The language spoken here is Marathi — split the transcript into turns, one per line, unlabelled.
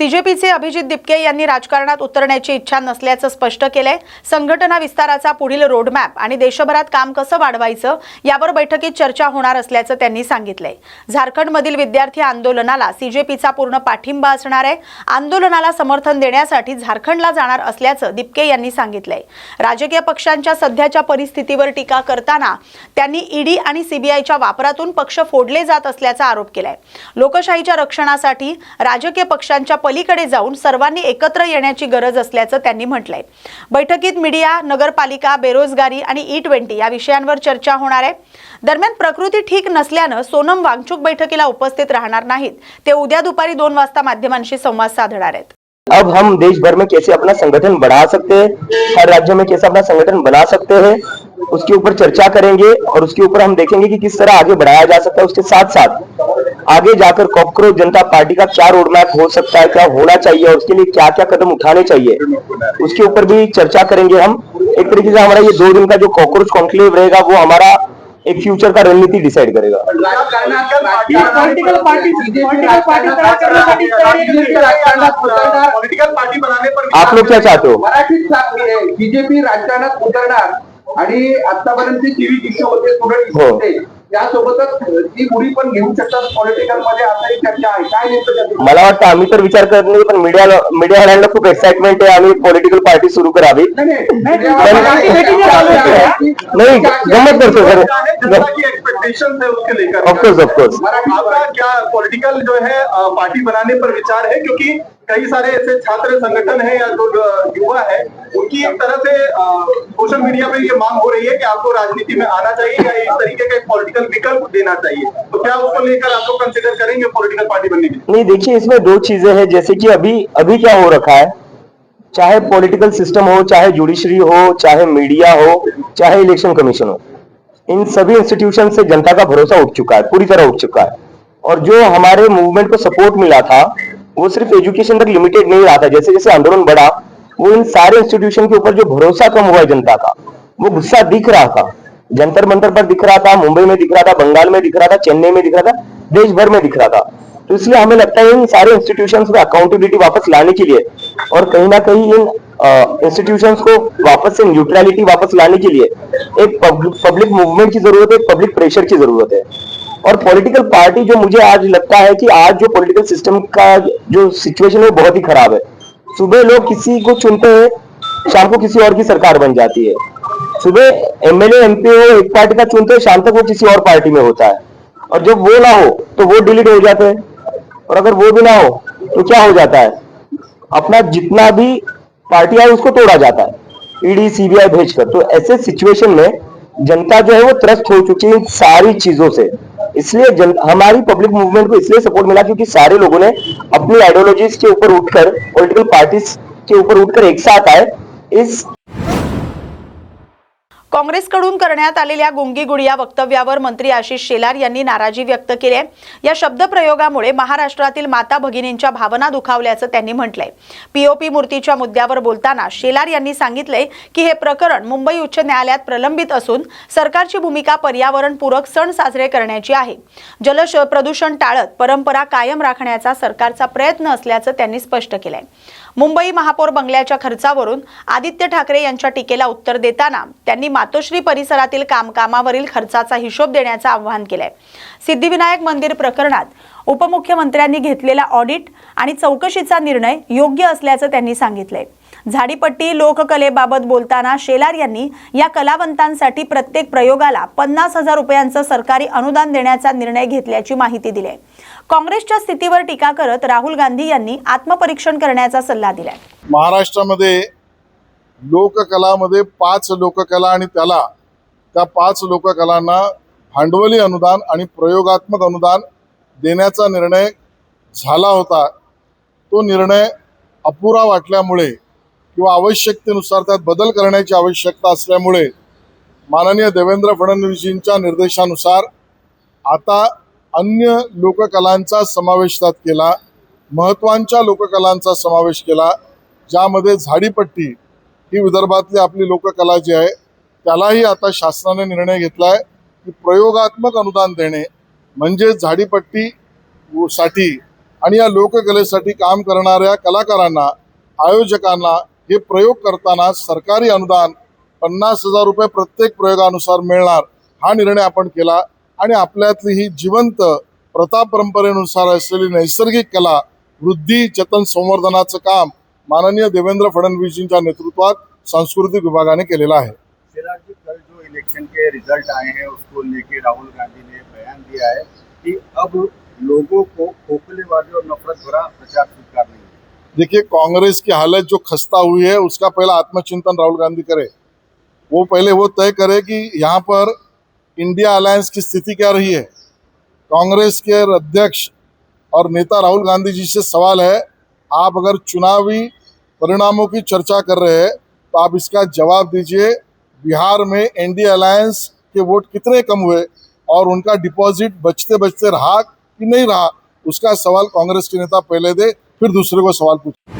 सीजेपीचे अभिजित दिपके यांनी राजकारणात उतरण्याची इच्छा नसल्याचं स्पष्ट केलंय। संघटना विस्ताराचा पुढील रोडमॅप आणि देशभरात काम कसं वाढवायचं यावर बैठकीत चर्चा होणार असल्याचं त्यांनी सांगितलंय। झारखंडमधील विद्यार्थी आंदोलनाला सीजेपीचा पूर्ण पाठिंबा असणार आहे। आंदोलनाला समर्थन देण्यासाठी झारखंडला जाणार असल्याचं दिपके यांनी सांगितलंय। राजकीय पक्षांच्या सध्याच्या परिस्थितीवर टीका करताना त्यांनी ईडी आणि सीबीआयच्या वापरातून पक्ष फोडले जात असल्याचा आरोप केलाय। लोकशाहीच्या रक्षणासाठी राजकीय पक्षांच्या पलीकडे जाऊन सर्वांनी एकत्र येण्याची गरज असल्याचं त्यांनी म्हटलंय। बैठकीत मीडिया, नगरपालिका, बेरोजगारी आणि E20 या विषयांवर चर्चा होणार आहे। दरम्यान प्रकृती ठीक नसल्याने सोनम वांगचुक बैठकीला उपस्थित राहणार नाहीत। ते उद्या दुपारी 2 वाजता माध्यमांशी संवाद साधणार आहेत।
अब हम देश भर में कैसे अपना संगठन बढ़ा सकते हैं, हर राज्य में कैसे अपना संगठन बना सकते हैं, उसके ऊपर चर्चा करेंगे और उसके ऊपर हम देखेंगे कि किस तरह आगे बढ़ाया जा सकता है। उसके साथ साथ आगे जाकर कॉकरोच जनता पार्टी का क्या रोड मैप हो सकता है, क्या होना चाहिए और उसके लिए क्या क्या कदम उठाने चाहिए, उसके ऊपर भी चर्चा करेंगे। हम एक तरीके से हमारा ये 2 दिन का जो कॉकरोच कॉन्क्लेव रहेगा वो हमारा एक फ्यूचर का रणनीति डिसाइड करेगा। आप लोग क्या चाहते हो?
बीजेपी राजकारणात उतरणार आणि आतापर्यंत टीव्ही इश्यू होते त्यासोबतच ती उडी पण घेऊ शकतात पॉलिटिकल मध्ये, असाही चर्चा आहे। काय नेमकं
मला वाटतं आम्ही तर विचार करत नाही, पण मीडियावाल्यांना खूप एक्साइटमेंट आहे आम्ही पॉलिटिकल पार्टी सुरू करावी। नहीं गम्मत करतो सर,
एक्सपेक्टेशन है उसके लेकर
ऑफकोर्स
आपका क्या पॉलिटिकल जो है पार्टी बनाने पर विचार है? क्योंकि कई सारे ऐसे छात्र संगठन है या जो युवा है उनकी एक तरह से सोशल मीडिया पे ये मांग हो रही है कि आपको राजनीति में आना चाहिए या इस तरीके का एक पॉलिटिकल विकल्प देना चाहिए, तो क्या उसको लेकर आप लोग कंसिडर करेंगे पॉलिटिकल पार्टी बनने की?
नहीं, देखिए इसमें 2 चीजें हैं। जैसे कि अभी क्या हो रखा है, चाहे पॉलिटिकल सिस्टम हो, चाहे जुडिशरी हो, चाहे मीडिया हो, चाहे इलेक्शन कमीशन हो, इन सभी इंस्टीट्यूशन से जनता का भरोसा उठ चुका है, पूरी तरह उठ चुका है। और जो हमारे मूवमेंट को सपोर्ट मिला था वो सिर्फ एजुकेशन तक लिमिटेड नहीं रहा था। जैसे जैसे आंदोलन बढ़ा वो इन सारे इंस्टीट्यूशन के ऊपर जो भरोसा कम हुआ है जनता का, वो गुस्सा दिख रहा था। जंतर मंतर पर दिख रहा था, मुंबई में दिख रहा था, बंगाल में दिख रहा था, चेन्नई में दिख रहा था, देश भर में दिख रहा था। तो इसलिए हमें लगता है इन सारे इंस्टीट्यूशंस में अकाउंटेबिलिटी वापस लाने के लिए और कहीं ना कहीं इन इंस्टीट्यूशंस को वापस से न्यूट्रलिटी वापस लाने के लिए एक पब्लिक मूवमेंट की जरूरत है, पब्लिक प्रेशर की जरूरत है। और पॉलिटिकल पार्टी जो मुझे आज लगता है कि आज जो पॉलिटिकल सिस्टम का जो सिचुएशन है वो बहुत ही खराब है। सुबह लोग किसी को चुनते हैं, शाम को किसी और की सरकार बन जाती है। सुबह एमएलए एमपी हो एक पार्टी का चुनते हैं, शाम तक वो किसी और पार्टी में होता है। और जब वो ना हो तो वो डिलीट हो जाते हैं, और अगर वो भी ना हो तो क्या हो जाता है, अपना जितना भी पार्टी है उसको तोड़ा जाता है ईडी सीबीआई भेजकर। तो ऐसे सिचुएशन में जनता जो है वो त्रस्त हो चुकी है इन सारी चीजों से। इसलिए हमारी पब्लिक मूवमेंट को इसलिए सपोर्ट मिला क्योंकि सारे लोगों ने अपनी आइडियोलॉजीज के ऊपर उठकर, पॉलिटिकल पार्टीज के ऊपर उठकर एक साथ आए। इस
काँग्रेसकडून करण्यात आलेल्या गुंगी गुडिया वक्तव्यावर मंत्री आशिष शेलार यांनी नाराजी व्यक्त केली आहे। या शब्दप्रयोगामुळे महाराष्ट्रातील माता भगिनींच्या भावना दुखावल्याचं त्यांनी म्हटलंय। पीओपी मूर्तीच्या मुद्द्यावर बोलताना शेलार यांनी सांगितलंय की हे प्रकरण मुंबई उच्च न्यायालयात प्रलंबित असून सरकारची भूमिका पर्यावरणपूरक सण साजरे करण्याची आहे। जल प्रदूषण टाळत परंपरा कायम राखण्याचा सरकारचा प्रयत्न असल्याचं त्यांनी स्पष्ट केलंय। मुंबई महापौर बंगल्याच्या खर्चावरून आदित्य ठाकरे यांच्या टीकेला उत्तर देताना त्यांनी मातोश्री परिसरातील कामावरील खर्चाचा हिशोब देण्याचं आवाहन केलंय। सिद्धिविनायक मंदिर प्रकरणात उपमुख्यमंत्र्यांनी घेतलेला ऑडिट आणि चौकशीचा निर्णय योग्य असल्याचं त्यांनी सांगितलंय। झाडीपट्टी लोककलेबाबत बोलताना शेलार यांनी या कलावंतांसाठी प्रत्येक प्रयोगाला 50,000 रुपयांचं सरकारी अनुदान देण्याचा निर्णय घेतल्याची माहिती दिली। काँग्रेसच्या स्थितीवर टीका करत राहुल गांधी यांनी आत्मपरीक्षण करण्याचा सल्ला दिलाय।
महाराष्ट्रामध्ये लोककलामध्ये 5 लोककला आणि त्या 5 लोककलांना भांडवली अनुदान आणि प्रयोगात्मक अनुदान देण्याचा निर्णय झाला होता। तो निर्णय अपुरा वाटल्यामुळे किंवा आवश्यकतेनुसार त्यात बदल करण्याची आवश्यकता असल्यामुळे माननीय देवेंद्र फडणवीसांच्या निर्देशानुसार आता अन्य लोककलांचा समावेश त्यात केला, महत्त्वाच्या लोककलांचा समावेश केला, ज्यामध्ये झाडीपट्टी ही विदर्भातली आपली लोककला जी आहे त्यालाही आता शासनाने निर्णय घेतलाय की प्रयोगात्मक अनुदान देणे म्हणजे झाडीपट्टी साठी आणि या लोककलेसाठी काम करणाऱ्या कलाकारांना, आयोजकांना हे प्रयोग करताना सरकारी अनुदान 50,000 रुपये प्रत्येक प्रयोगानुसार मिळणार हा निर्णय आपण केला आणि आपल्यातली ही जिवंत प्रथा परंपरेनुसार असलेली नैसर्गिक कला वृद्धी जतन संवर्धनाचं काम माननीय देवेंद्र फडणवीसजींच्या नेतृत्वात सांस्कृतिक विभागाने केलेलं आहे।
शेलार जी, कल जो इलेक्शन के रिजल्ट आए हैं उसको लेके राहुल गांधी ने बयान दिया है कि अब लोगों को खोखलेबाजी और नफरत भरा प्रचार स्वीकार नहीं है।
देखिए, कांग्रेस की हालत जो खस्ता हुई है उसका पहला आत्मचिंतन राहुल गांधी करे। वो पहले वो तय करे कि यहाँ पर इंडिया अलायंस की स्थिति क्या रही है। कांग्रेस के अध्यक्ष और नेता राहुल गांधी जी से सवाल है, आप अगर चुनावी परिणामों की चर्चा कर रहे हैं तो आप इसका जवाब दीजिए। बिहार में एनडीए अलायंस के वोट कितने कम हुए और उनका डिपॉजिट बचते बचते रहा कि नहीं रहा, उसका सवाल कांग्रेस के नेता पहले दे, फिर दूसरे को सवाल पूछे।